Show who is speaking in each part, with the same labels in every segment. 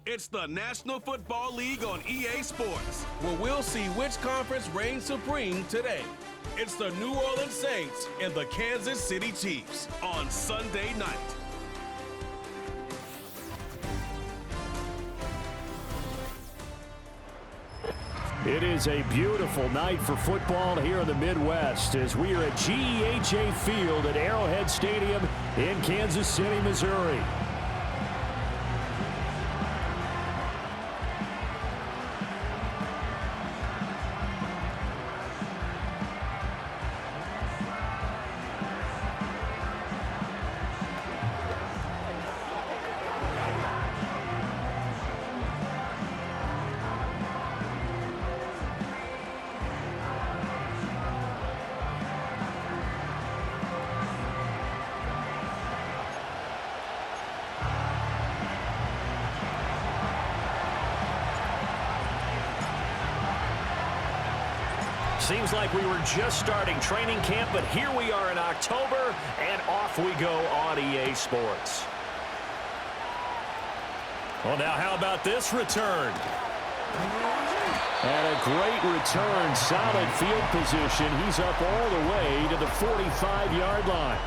Speaker 1: It's the National Football League on EA Sports, where we'll see which conference reigns supreme today. It's the New Orleans Saints and the Kansas City Chiefs on Sunday night.
Speaker 2: It is a beautiful night for football here in the Midwest as we are at GEHA Field at Arrowhead Stadium in Kansas City, Missouri. Seems like we were just starting training camp, but here we are in October, and off we go on EA Sports. Well, now how about this return? And a great return, solid field position. He's up all the way to the 45-yard line.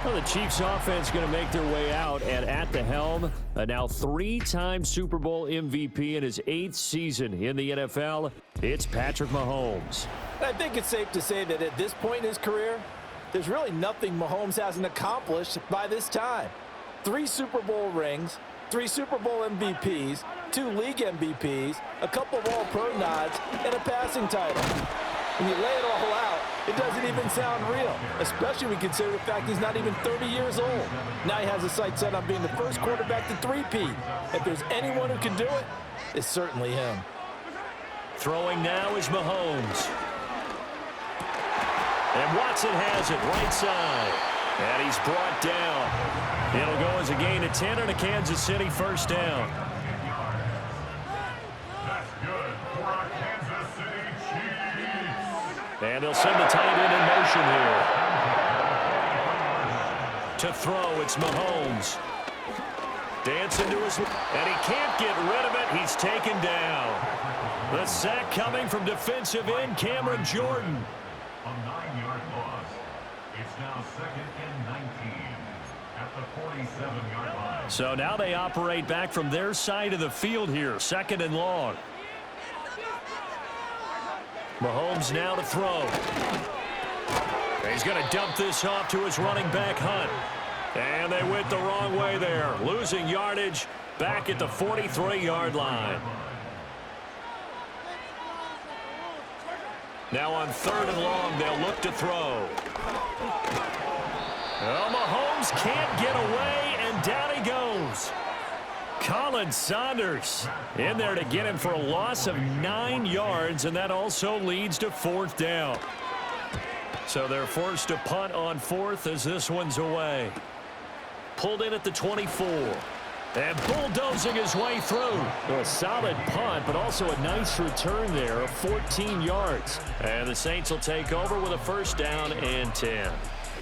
Speaker 2: Well, the Chiefs offense going to make their way out, and at the helm, a now three-time Super Bowl MVP in his 8th season in the NFL, it's Patrick Mahomes.
Speaker 3: I think it's safe to say that at this point in his career, there's really nothing Mahomes hasn't accomplished by this time. 3 Super Bowl rings, 3 Super Bowl MVPs, 2 league MVPs, a couple of All-Pro nods, and a passing title. When you lay it all out, it doesn't even sound real, especially when you consider the fact he's not even 30 years old. Now he has his sights set on being the first quarterback to three-peat. If there's anyone who can do it, it's certainly him.
Speaker 2: Throwing now is Mahomes. And Watson has it right side. And he's brought down. It'll go as a gain of 10 and a Kansas City first down.
Speaker 4: That's good for our Kansas City Chiefs.
Speaker 2: And they'll send the tight end in motion here. To throw, it's Mahomes. Dancing to his... And he can't get rid of it. He's taken down. The sack coming from defensive end Cameron Jordan.
Speaker 4: A 9-yard loss. It's now 2nd and 19 at the 47-yard line.
Speaker 2: So now they operate back from their side of the field here. 2nd and long. Mahomes now to throw. He's going to dump this off to his running back, Hunt. And they went the wrong way there. Losing yardage back at the 43-yard line. Now on 3rd and long, they'll look to throw. Well, Mahomes can't get away, and down he goes. Colin Saunders in there to get him for a loss of 9 yards, and that also leads to 4th down. So they're forced to punt on 4th as this one's away. Pulled in at the 24. And bulldozing his way through. A solid punt, but also a nice return there of 14 yards. And the Saints will take over with a first down and 10.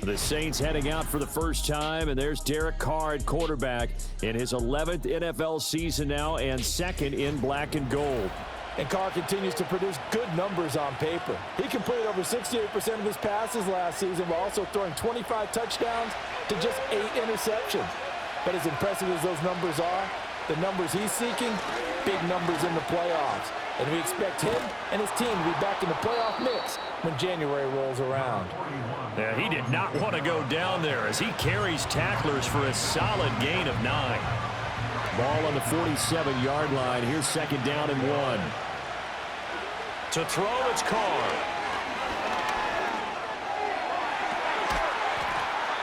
Speaker 2: The Saints heading out for the first time, and there's Derek Carr at quarterback in his 11th NFL season now and 2nd in black and gold.
Speaker 3: And Carr continues to produce good numbers on paper. He completed over 68% of his passes last season while also throwing 25 touchdowns to just 8 interceptions. But as impressive as those numbers are, the numbers he's seeking, big numbers in the playoffs. And we expect him and his team to be back in the playoff mix when January rolls around.
Speaker 2: Yeah, he did not want to go down there as he carries tacklers for a solid gain of 9. Ball on the 47-yard line. Here's 2nd down and 1. To throw, it's Carr.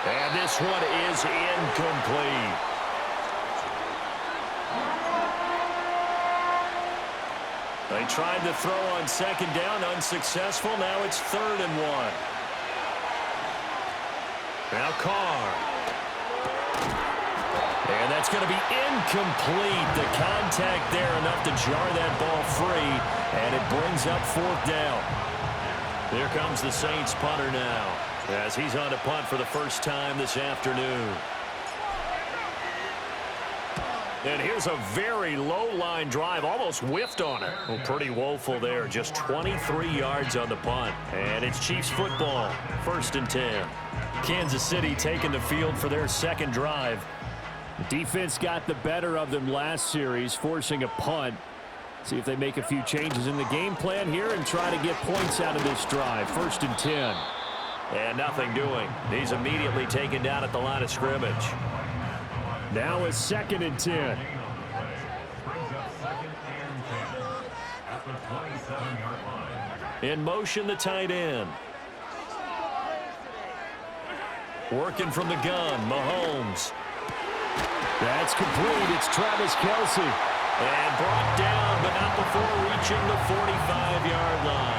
Speaker 2: And this one is incomplete. They tried to throw on 2nd down, unsuccessful. Now it's 3rd and 1. Now Carr. And that's going to be incomplete. The contact there enough to jar that ball free, and it brings up 4th down. Here comes the Saints punter now, as he's on to punt for the first time this afternoon. And here's a very low-line drive, almost whiffed on it. Well, pretty woeful there, just 23 yards on the punt. And it's Chiefs football, 1st and 10. Kansas City taking the field for their second drive.
Speaker 5: The defense got the better of them last series, forcing a punt. See if they make a few changes in the game plan here and try to get points out of this drive. 1st and 10.
Speaker 2: And nothing doing. He's immediately taken down at the line of scrimmage.
Speaker 5: Now it's 2nd and 10.
Speaker 2: In motion, the tight end. Working from the gun, Mahomes.
Speaker 5: That's complete. It's Travis Kelce.
Speaker 2: And brought down, but not before reaching the 45-yard line.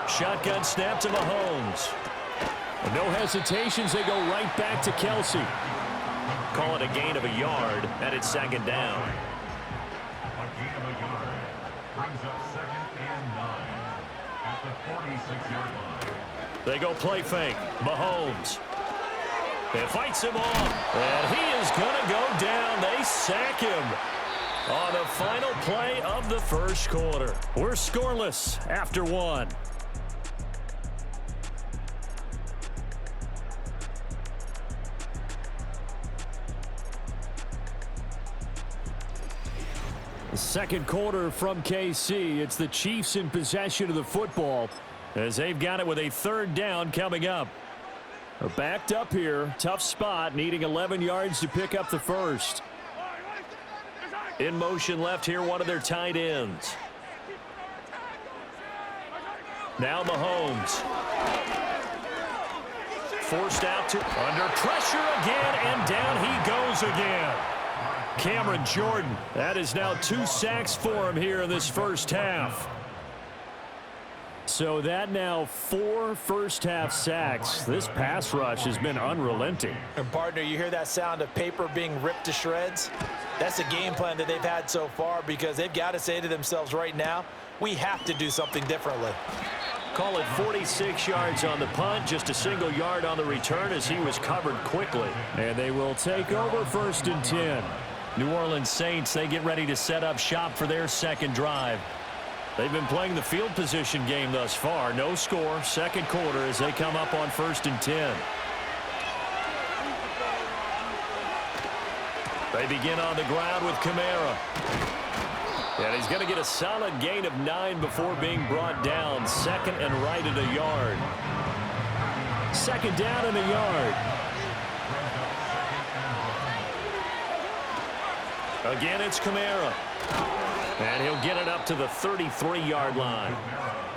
Speaker 2: Shotgun snap to Mahomes.
Speaker 5: With no hesitations, they go right back to Kelce.
Speaker 2: Call it a gain of a yard, and it's 2nd down.
Speaker 4: A gain of a yard brings up 2nd and 9 at the 46-yard line.
Speaker 2: They go play fake. Mahomes. It fights him off, and he is going to go down. They sack him on the final play of the first quarter. We're scoreless after 1.
Speaker 5: The second quarter from KC. It's the Chiefs in possession of the football
Speaker 2: as they've got it with a 3rd down coming up.
Speaker 5: They're backed up here. Tough spot, needing 11 yards to pick up the first.
Speaker 2: In motion left here, one of their tight ends. Now Mahomes. Forced out to under pressure again, and down he goes again. Cameron Jordan. That is now 2 sacks for him here in this first half.
Speaker 5: So that now 4 first-half sacks. This pass rush has been unrelenting.
Speaker 3: And partner, you hear that sound of paper being ripped to shreds? That's the game plan that they've had so far, because they've got to say to themselves right now, we have to do something differently.
Speaker 2: Call it 46 yards on the punt, just a single yard on the return as he was covered quickly.
Speaker 5: And they will take over 1st and 10.
Speaker 2: New Orleans Saints, they get ready to set up shop for their second drive. They've been playing the field position game thus far. No score, second quarter as they come up on 1st and 10. They begin on the ground with Kamara. And he's going to get a solid gain of 9 before being brought down. 2nd and right at a yard.
Speaker 5: 2nd down and a yard.
Speaker 2: Again, it's Kamara. And he'll get it up to the 33-yard line.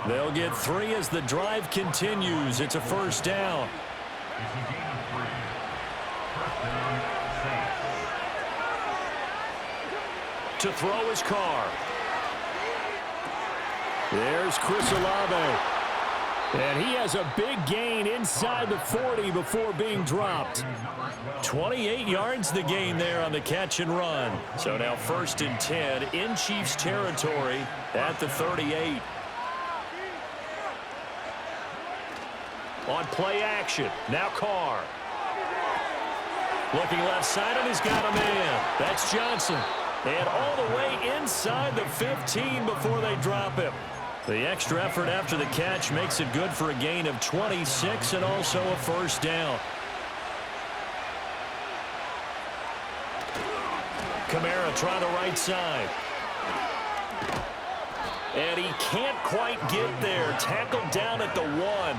Speaker 2: They'll get 3 as the drive continues. It's a 1st down. To throw his Carr.
Speaker 5: There's Chris Olave. And he has a big gain inside the 40 before being dropped.
Speaker 2: 28 yards the gain there on the catch and run. So now 1st and 10 in Chiefs territory at the 38. On play action, now Carr. Looking left side, and he's got a man. That's Johnson. And all the way inside the 15 before they drop him. The extra effort after the catch makes it good for a gain of 26 and also a 1st down. Kamara trying the right side. And he can't quite get there. Tackled down at the 1.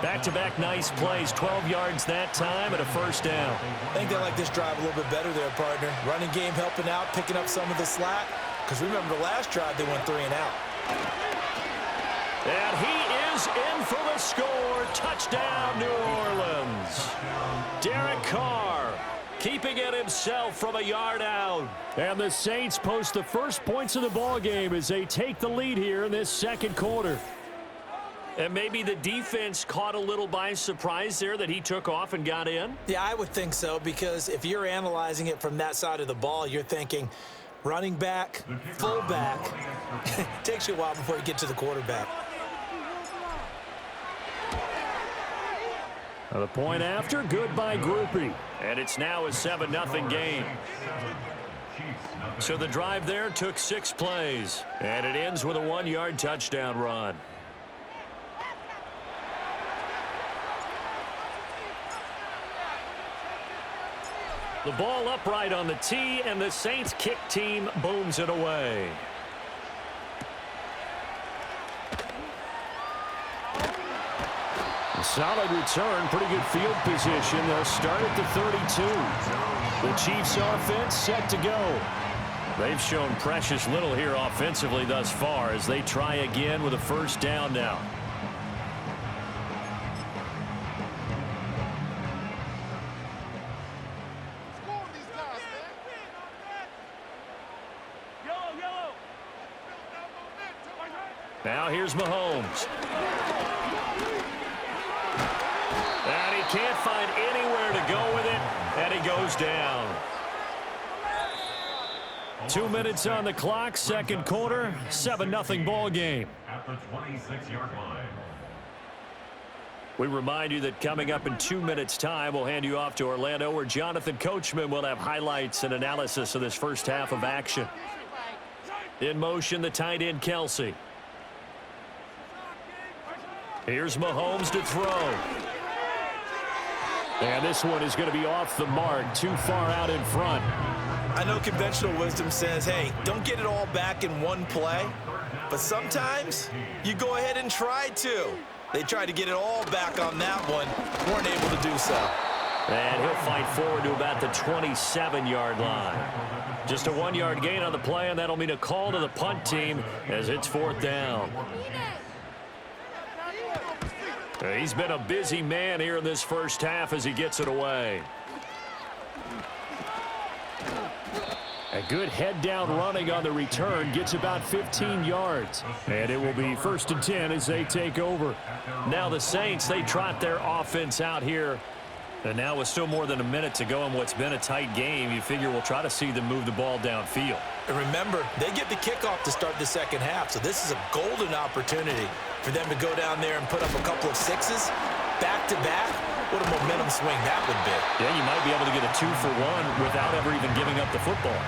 Speaker 2: Back-to-back nice plays. 12 yards that time and a 1st down.
Speaker 3: I think they like this drive a little bit better there, partner. Running game helping out, picking up some of the slack. Because remember the last drive, they went 3 and out.
Speaker 2: And he is in for the score. Touchdown, New Orleans. Derek Carr keeping it himself from a yard out.
Speaker 5: And the Saints post the first points of the ball game as they take the lead here in this second quarter.
Speaker 2: And maybe the defense caught a little by surprise there that he took off and got in?
Speaker 3: Yeah, I would think so, because if you're analyzing it from that side of the ball, you're thinking running back, full back. It takes you a while before you get to the quarterback.
Speaker 2: The point after, good by Groupie. And it's now a 7-0 game. So the drive there took 6 plays. And it ends with a 1-yard touchdown run. The ball upright on the tee, and the Saints kick team booms it away. A solid return, pretty good field position. They'll start at the 32. The Chiefs offense set to go. They've shown precious little here offensively thus far as they try again with a first down now. Now here's Mahomes. And he can't find anywhere to go with it, and he goes down. 2 minutes on the clock, second quarter, 7-0 ball game.
Speaker 4: At the 26-yard line.
Speaker 2: We remind you that coming up in 2 minutes' time, we'll hand you off to Orlando, where Jonathan Coachman will have highlights and analysis of this first half of action. In motion, the tight end, Kelsey. Here's Mahomes to throw. And this one is going to be off the mark, too far out in front.
Speaker 3: I know conventional wisdom says, hey, don't get it all back in one play. But sometimes you go ahead and try to. They tried to get it all back on that one. Weren't able to do so.
Speaker 2: And he'll fight forward to about the 27-yard line. Just a 1-yard gain on the play, and that'll mean a call to the punt team as it's fourth down. He's been a busy man here in this first half as he gets it away. A good head-down running on the return, gets about 15 yards. And it will be 1st and 10 as they take over. Now the Saints, they trot their offense out here. And now with still more than a minute to go in what's been a tight game, you figure we'll try to see them move the ball downfield.
Speaker 3: And remember, they get the kickoff to start the second half, so this is a golden opportunity for them to go down there and put up a couple of sixes back-to-back. What a momentum swing that would be.
Speaker 2: Yeah, you might be able to get a 2-for-1 without ever even giving up the football.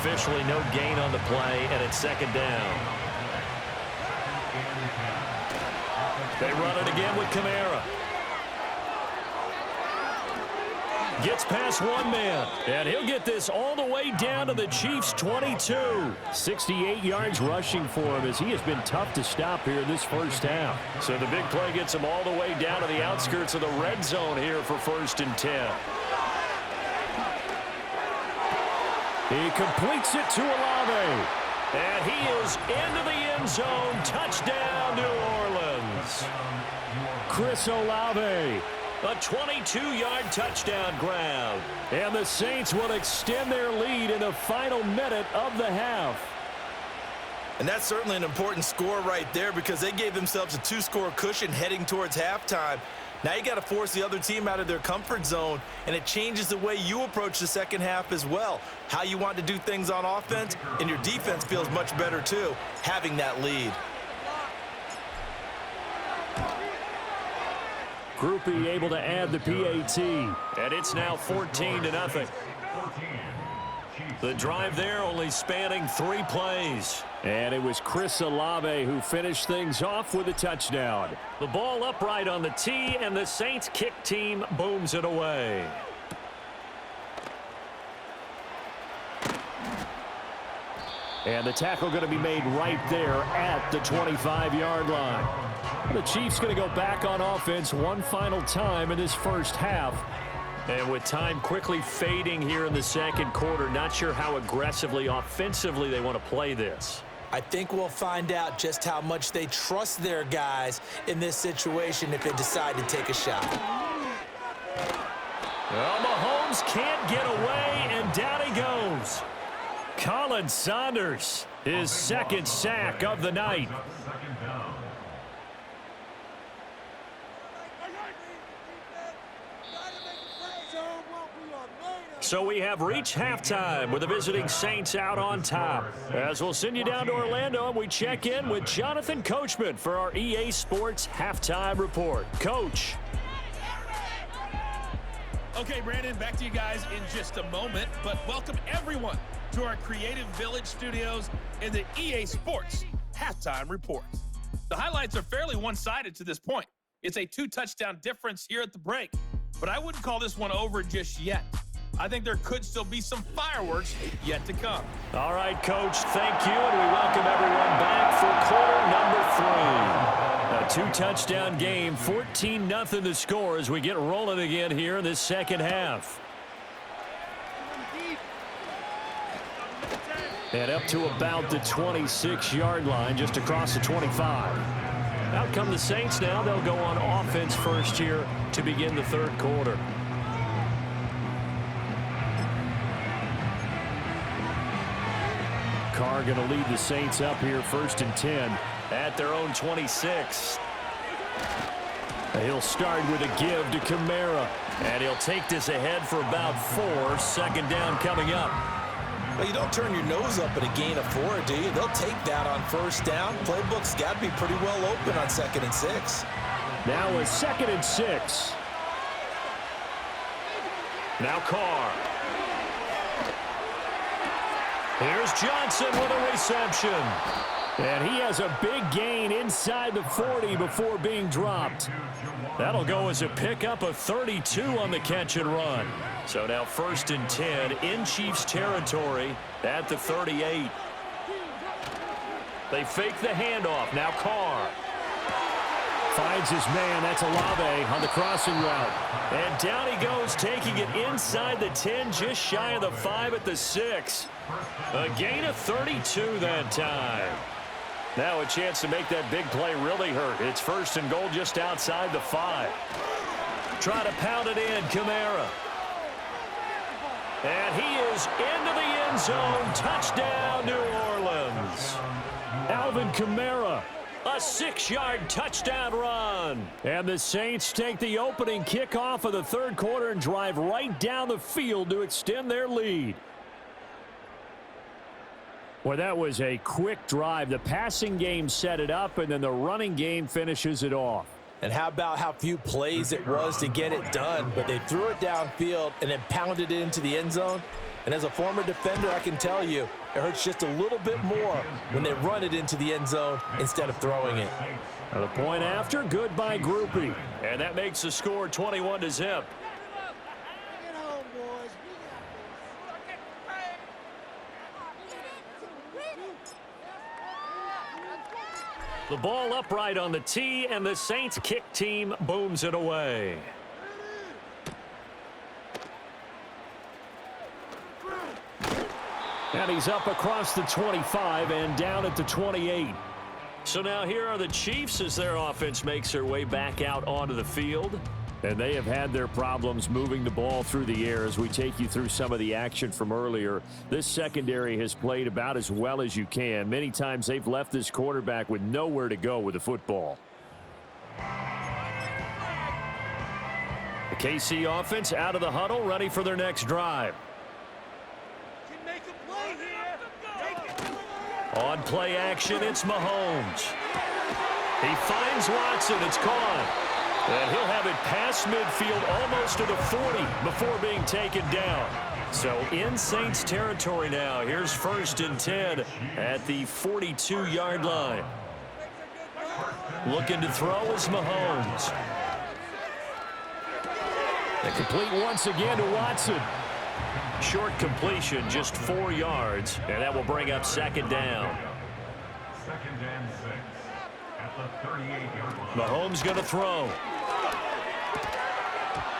Speaker 2: Officially no gain on the play, and it's second down. They run it again with Kamara. Gets past one man, and he'll get this all the way down to the Chiefs' 22.
Speaker 5: 68 yards rushing for him as he has been tough to stop here in this first half.
Speaker 2: So the big play gets him all the way down to the outskirts of the red zone here for 1st and 10.
Speaker 5: He completes it to Olave.
Speaker 2: And he is into the end zone. Touchdown, New Orleans.
Speaker 5: Chris Olave.
Speaker 2: A 22-yard touchdown grab.
Speaker 5: And the Saints will extend their lead in the final minute of the half.
Speaker 3: And that's certainly an important score right there because they gave themselves a 2-score cushion heading towards halftime. Now you got to force the other team out of their comfort zone, and it changes the way you approach the second half as well. How you want to do things on offense, and your defense feels much better too, having that lead.
Speaker 5: Groupie able to add the PAT.
Speaker 2: And it's now 14-0. The drive there only spanning 3 plays.
Speaker 5: And it was Chris Olave who finished things off with a touchdown.
Speaker 2: The ball upright on the tee, and the Saints kick team booms it away.
Speaker 5: And the tackle going to be made right there at the 25-yard line. The Chiefs going to go back on offense one final time in this first half.
Speaker 2: And with time quickly fading here in the second quarter, not sure how aggressively, offensively they want to play this.
Speaker 3: I think we'll find out just how much they trust their guys in this situation if they decide to take a shot.
Speaker 2: Well, Mahomes can't get away, and down he goes. Colin Saunders, his second sack of the night. So we have reached halftime with the visiting Saints out on top. As we'll send you down to Orlando, and we check in with Jonathan Coachman for our EA Sports Halftime Report. Coach.
Speaker 6: Okay, Brandon, back to you guys in just a moment, but welcome everyone to our Creative Village studios in the EA Sports Halftime Report. The highlights are fairly one-sided to this point. It's a 2-touchdown difference here at the break, but I wouldn't call this one over just yet. I think there could still be some fireworks yet to come.
Speaker 2: All right, Coach, thank you, and we welcome everyone back for quarter number 3. A 2-touchdown game, 14-0 the score as we get rolling again here in this second half. And up to about the 26-yard line, just across the 25. Out come the Saints now. They'll go on offense first here to begin the third quarter. Carr going to lead the Saints up here first and 10 at their own 26. He'll start with a give to Kamara, and he'll take this ahead for about 4. Second down coming up.
Speaker 3: Well, you don't turn your nose up at a gain of 4, do you? They'll take that on first down. Playbook's got to be pretty well open on 2nd and 6.
Speaker 5: Now a 2nd and 6.
Speaker 2: Now Carr. Here's Johnson with a reception.
Speaker 5: And he has a big gain inside the 40 before being dropped.
Speaker 2: That'll go as a pickup of 32 on the catch and run. So now 1st and 10 in Chiefs territory at the 38. They fake the handoff. Now Carr.
Speaker 5: Finds his man. That's Olave on the crossing route.
Speaker 2: And down he goes, taking it inside the 10, just shy of the 5 at the 6. A gain of 32 that time. Now a chance to make that big play really hurt. It's 1st and goal just outside the 5. Try to pound it in, Kamara. And he is into the end zone. Touchdown, New Orleans.
Speaker 5: Alvin Kamara.
Speaker 2: A 6-yard touchdown run.
Speaker 5: And the Saints take the opening kickoff of the third quarter and drive right down the field to extend their lead. Well, that was a quick drive. The passing game set it up, and then the running game finishes it off.
Speaker 3: And how about how few plays it was to get it done, but they threw it downfield and then pounded it into the end zone. And as a former defender, I can tell you, it hurts just a little bit more when they run it into the end zone instead of throwing it.
Speaker 2: The point after, good by Groupie. And that makes the score 21-0. The ball upright on the tee, and the Saints kick team booms it away.
Speaker 5: And he's up across the 25 and down at the 28.
Speaker 2: So now here are the Chiefs as their offense makes their way back out onto the field.
Speaker 5: And they have had their problems moving the ball through the air as we take you through some of the action from earlier. This secondary has played about as well as you can. Many times they've left this quarterback with nowhere to go with the football.
Speaker 2: The KC offense out of the huddle, ready for their next drive. On play action, it's Mahomes. He finds Watson. It's caught. And he'll have it past midfield almost to the 40 before being taken down. So in Saints territory now. Here's 1st and 10 at the 42-yard line. Looking to throw is Mahomes.
Speaker 5: And complete once again to Watson.
Speaker 2: Short completion, just 4 yards, and that will bring up 2nd down.
Speaker 4: 2nd and 6 at the 38-yard line.
Speaker 2: Mahomes going to throw.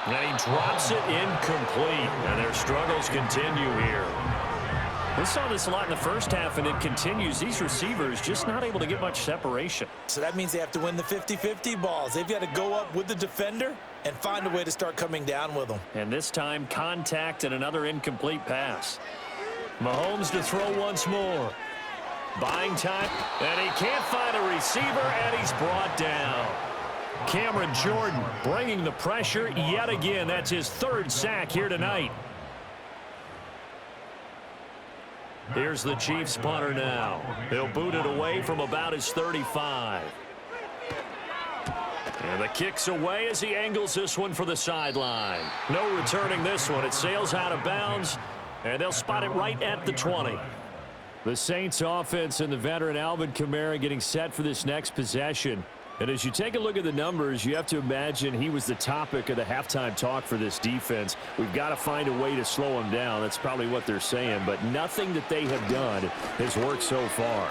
Speaker 2: And he drops it incomplete, and their struggles continue here. We saw this a lot in the first half, and it continues. These receivers just not able to get much separation.
Speaker 3: So that means they have to win the 50-50 balls. They've got to go up with the defender and find a way to start coming down with them.
Speaker 2: And this time, contact and another incomplete pass. Mahomes to throw once more. Buying time, and he can't find a receiver, and he's brought down. Cameron Jordan bringing the pressure yet again. That's his 3rd sack here tonight. Here's the Chiefs punter now. He'll boot it away from about his 35. And the kick's away as he angles this one for the sideline. No returning this one. It sails out of bounds, and they'll spot it right at the 20. The Saints offense and the veteran Alvin Kamara getting set for this next possession. And as you take a look at the numbers, you have to imagine he was the topic of the halftime talk for this defense. We've got to find a way to slow him down. That's probably what they're saying. But nothing that they have done has worked so far.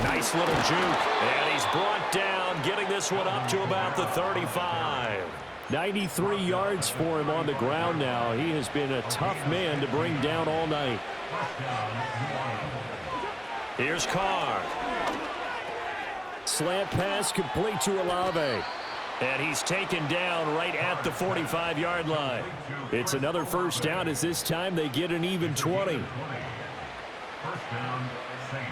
Speaker 2: Nice little juke. And he's brought down, getting this one up to about the 35. 93 yards for him on the ground now. He has been a tough man to bring down all night. Here's Carr. Slant pass complete to Olave. And he's taken down right at the 45-yard line. It's another first down as this time they get an even 20.
Speaker 4: First down, Saints.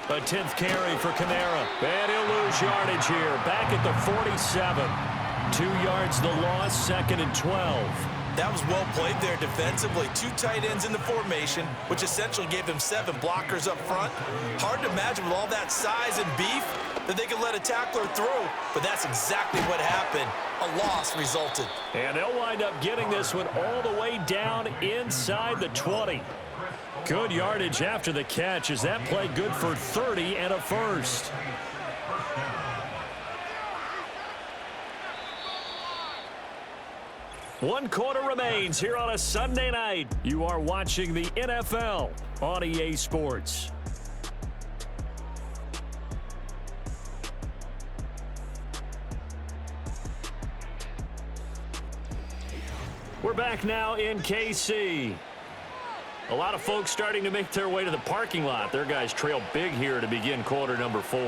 Speaker 2: A 10th carry for Kamara. And he'll lose yardage here. Back at the 47. 2 yards the loss, second and 12.
Speaker 3: That was well played there defensively. 2 tight ends in the formation, which essentially gave them 7 blockers up front. Hard to imagine with all that size and beef that they could let a tackler through, but that's exactly what happened. A loss resulted.
Speaker 2: And they'll wind up getting this one all the way down inside the 20. Good yardage after the catch as that play good for 30 and a first. One quarter remains here on a Sunday night. You are watching the NFL on EA Sports. We're back now in KC. A lot of folks starting to make their way to the parking lot. Their guys trail big here to begin quarter number 4.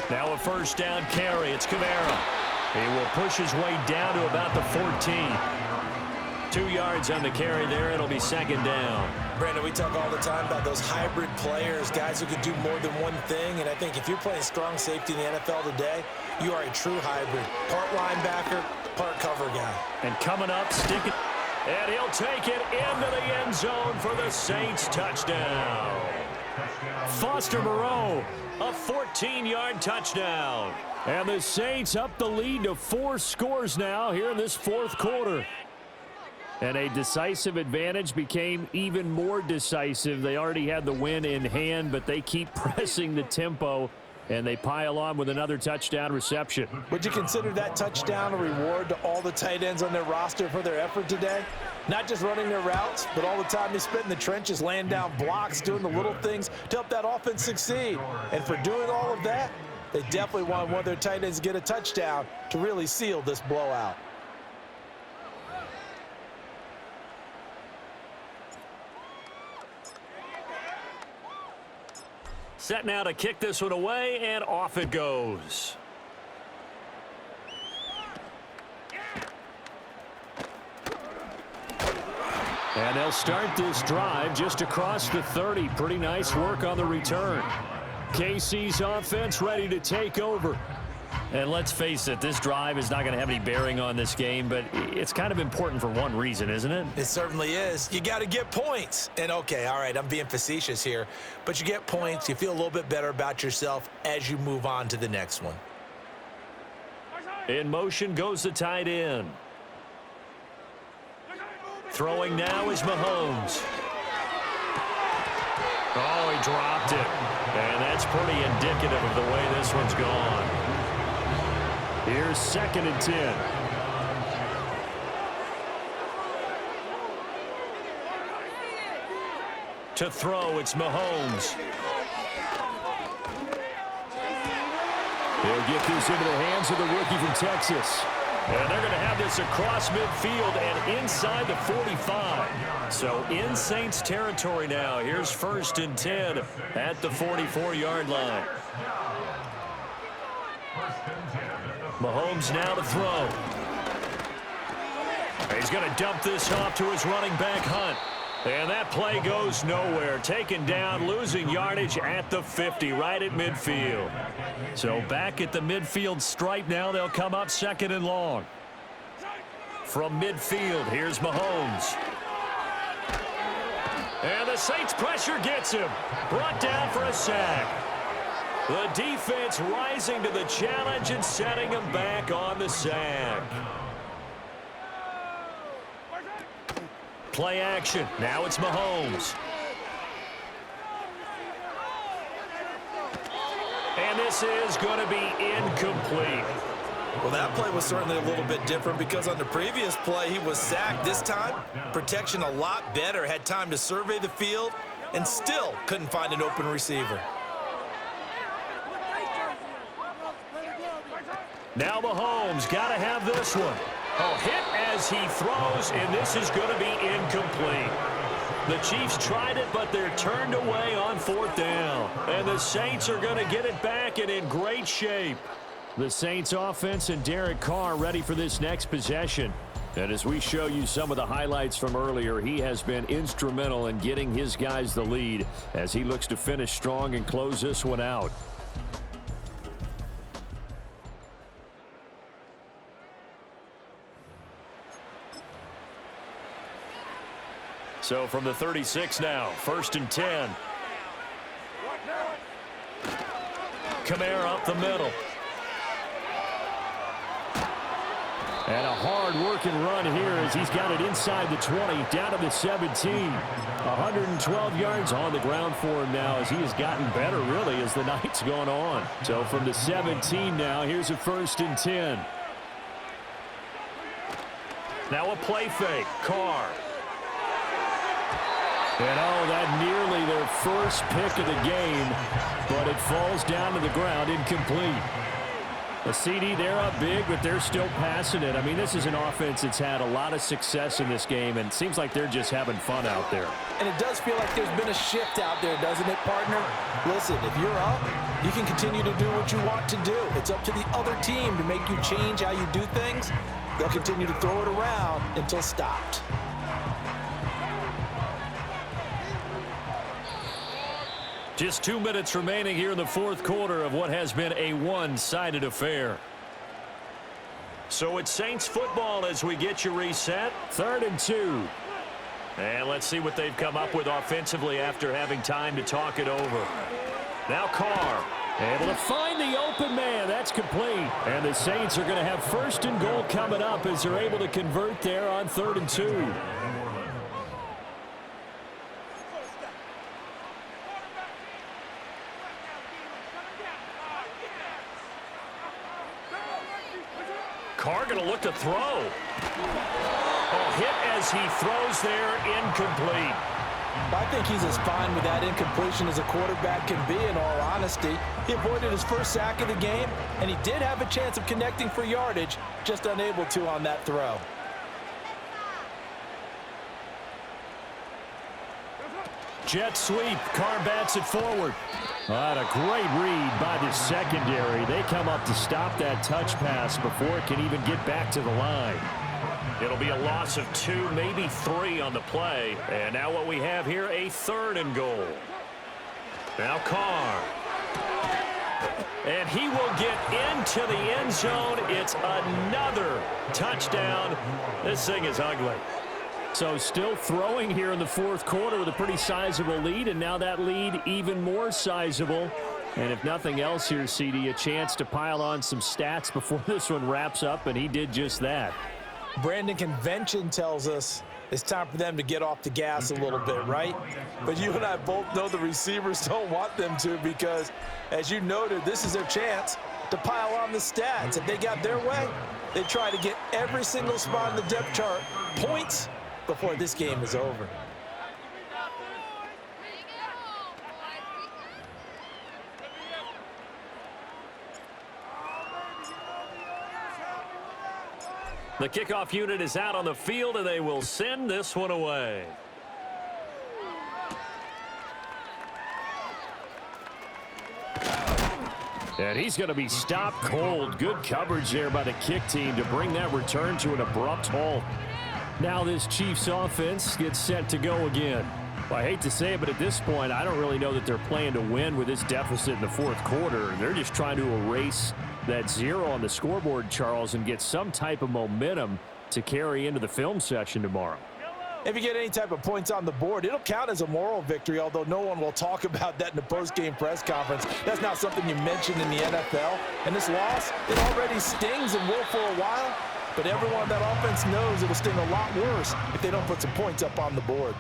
Speaker 2: Now a first down carry. It's Kamara. He will push his way down to about the 14. 2 yards on the carry there. It'll be second down.
Speaker 3: Brandon, we talk all the time about those hybrid players, guys who can do more than one thing. And I think if you're playing strong safety in the NFL today, you are a true hybrid. Part linebacker, part cover guy.
Speaker 2: And coming up, stick it. And he'll take it into the end zone for the Saints touchdown. Foster Moreau, a 14-yard touchdown. And the Saints up the lead to 4 scores now here in this fourth quarter. And a decisive advantage became even more decisive. They already had the win in hand, but they keep pressing the tempo, and they pile on with another touchdown reception.
Speaker 3: Would you consider that touchdown a reward to all the tight ends on their roster for their effort today? Not just running their routes, but all the time they spent in the trenches, laying down blocks, doing the little things to help that offense succeed. And for doing all of that, they definitely want one of their tight ends to get a touchdown to really seal this blowout.
Speaker 2: Set now to kick this one away, and off it goes. And they'll start this drive just across the 30. Pretty nice work on the return. KC's offense ready to take over. And let's face it, this drive is not going to have any bearing on this game, but it's kind of important for one reason, isn't it?
Speaker 3: It certainly is. You got to get points. And okay, all right, I'm being facetious here, but you get points, you feel a little bit better about yourself as you move on to the next one.
Speaker 2: In motion goes the tight end. Throwing now is Mahomes. Oh, he dropped it. And that's pretty indicative of the way this one's gone. Here's second and 10. To throw, it's Mahomes. He'll get this into the hands of the rookie from Texas. And they're going to have this across midfield and inside the 45. So in Saints territory now. Here's first and 10 at the 44-yard line. Mahomes now to throw. He's going to dump this off to his running back, Hunt. And that play goes nowhere. Taken down, losing yardage at the 50, right at midfield. So back at the midfield stripe now, they'll come up second and long. From midfield, here's Mahomes. And the Saints pressure gets him. Brought down for a sack. The defense rising to the challenge and setting him back on the sack. Play action. Now it's Mahomes. And this is going to be incomplete.
Speaker 3: Well, that play was certainly a little bit different because on the previous play, he was sacked. This time, protection a lot better. Had time to survey the field and still couldn't find an open receiver.
Speaker 2: Now Mahomes got to have this one. Oh, hit as he throws, and this is going to be incomplete. The Chiefs tried it, but they're turned away on 4th down. And the Saints are going to get it back and in great shape.
Speaker 5: The Saints offense and Derek Carr ready for this next possession. And as we show you some of the highlights from earlier, he has been instrumental in getting his guys the lead as he looks to finish strong and close this one out.
Speaker 2: So from the 36 now, 1st and 10. Kamara up the middle.
Speaker 5: And a hard-working run here as he's got it inside the 20, down to the 17. 112 yards on the ground for him now as he has gotten better, really, as the night's gone on. So from the 17 now, here's a 1st and 10.
Speaker 2: Now a play fake. Carr.
Speaker 5: And oh, that nearly their first pick of the game, but it falls down to the ground, incomplete. A CD, they're up big, but they're still passing it. I mean, this is an offense that's had a lot of success in this game, and it seems like they're just having fun out there.
Speaker 3: And it does feel like there's been a shift out there, doesn't it, partner? Listen, if you're up, you can continue to do what you want to do. It's up to the other team to make you change how you do things. They'll continue to throw it around until stopped.
Speaker 2: Just 2 minutes remaining here in the 4th quarter of what has been a one-sided affair. So it's Saints football as we get you reset.
Speaker 5: 3rd and 2.
Speaker 2: And let's see what they've come up with offensively after having time to talk it over. Now Carr.
Speaker 5: Able to find the open man. That's complete. And the Saints are going to have 1st and goal coming up as they're able to convert there on 3rd and 2.
Speaker 2: Carr going to look to throw. Oh, hit as he throws there, incomplete.
Speaker 3: I think he's as fine with that incompletion as a quarterback can be, in all honesty. He avoided his first sack of the game, and he did have a chance of connecting for yardage, just unable to on that throw.
Speaker 2: Jet sweep. Carr bats it forward.
Speaker 5: What a great read by the secondary. They come up to stop that touch pass before it can even get back to the line.
Speaker 2: It'll be a loss of 2, maybe 3 on the play. And now what we have here, a 3rd and goal. Now Carr. And he will get into the end zone. It's another touchdown. This thing is ugly.
Speaker 5: So still throwing here in the 4th quarter with a pretty sizable lead, and now that lead even more sizable. And if nothing else here, CD, a chance to pile on some stats before this one wraps up, and he did just that.
Speaker 3: Brandon, convention tells us it's time for them to get off the gas a little bit, right? But you and I both know the receivers don't want them to because, as you noted, this is their chance to pile on the stats. If they got their way, they try to get every single spot in the depth chart points before this game is over.
Speaker 2: The kickoff unit is out on the field, and they will send this one away.
Speaker 5: And he's going to be stopped cold. Good coverage there by the kick team to bring that return to an abrupt halt. Now this Chiefs offense gets set to go again. Well, I hate to say it, but at this point, I don't really know that they're playing to win with this deficit in the 4th quarter. They're just trying to erase that 0 on the scoreboard, Charles, and get some type of momentum to carry into the film session tomorrow.
Speaker 3: If you get any type of points on the board, it'll count as a moral victory, although no one will talk about that in the post-game press conference. That's not something you mentioned in the NFL. And this loss, it already stings and will for a while, but everyone on that offense knows it'll sting a lot worse if they don't put some points up on the board.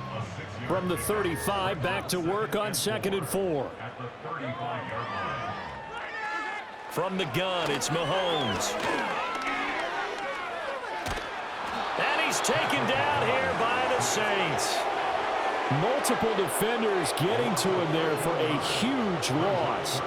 Speaker 2: From the 35, back to work on 2nd and 4.
Speaker 4: At the 35-yard line.
Speaker 2: From the gun, it's Mahomes. And he's taken down here by the Saints.
Speaker 5: Multiple defenders getting to him there for a huge loss.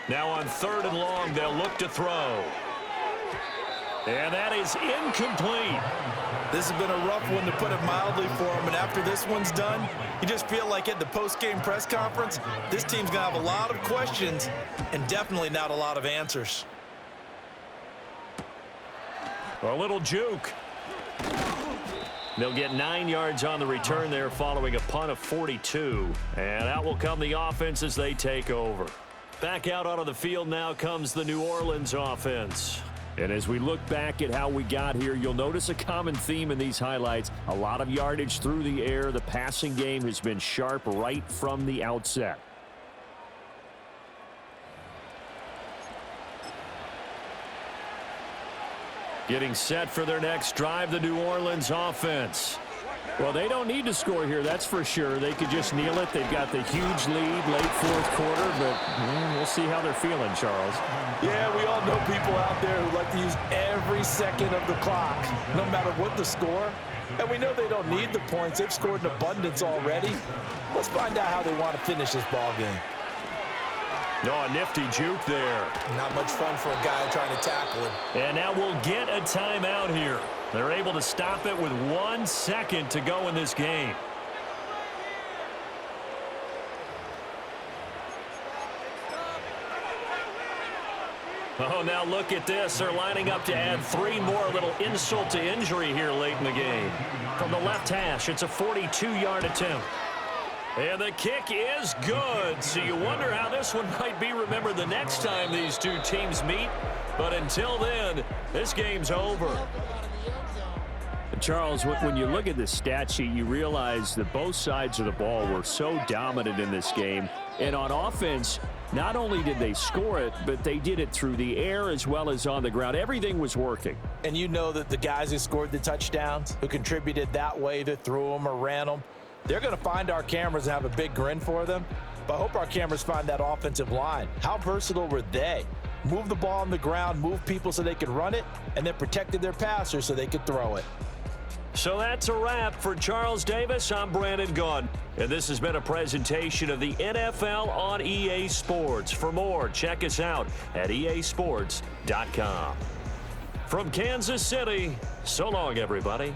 Speaker 2: Now on 3rd and long, they'll look to throw. And that is incomplete.
Speaker 3: This has been a rough one, to put it mildly, for him. And after this one's done, you just feel like at the post-game press conference, this team's going to have a lot of questions and definitely not a lot of answers.
Speaker 2: A little juke. They'll get 9 yards on the return there following a punt of 42. And out will come the offense as they take over. Back out onto the field now comes the New Orleans offense.
Speaker 5: And as we look back at how we got here, you'll notice a common theme in these highlights. A lot of yardage through the air. The passing game has been sharp right from the outset.
Speaker 2: Getting set for their next drive, the New Orleans offense.
Speaker 5: Well, they don't need to score here, that's for sure. They could just kneel it. They've got the huge lead late 4th quarter, but we'll see how they're feeling, Charles.
Speaker 3: Yeah, we all know people out there who like to use every second of the clock, no matter what the score. And we know they don't need the points. They've scored in abundance already. Let's find out how they want to finish this ball game.
Speaker 2: No, a nifty juke there.
Speaker 3: Not much fun for a guy trying to tackle him.
Speaker 2: And now we'll get a timeout here. They're able to stop it with 1 second to go in this game. Oh, now look at this. They're lining up to add 3 more. A little insult to injury here late in the game. From the left hash, it's a 42-yard attempt. And the kick is good. So you wonder how this one might be remembered the next time these two teams meet. But until then, this game's over.
Speaker 5: Charles, when you look at the stat sheet, you realize that both sides of the ball were so dominant in this game. And on offense, not only did they score it, but they did it through the air as well as on the ground. Everything was working.
Speaker 3: And you know that the guys who scored the touchdowns, who contributed that way, that threw them or ran them, they're going to find our cameras and have a big grin for them. But I hope our cameras find that offensive line. How versatile were they? Move the ball on the ground, move people so they could run it, and then protected their passers so they could throw it.
Speaker 2: So that's a wrap for Charles Davis. I'm Brandon Gunn, and this has been a presentation of the NFL on EA Sports. For more, check us out at easports.com. From Kansas City, so long, everybody.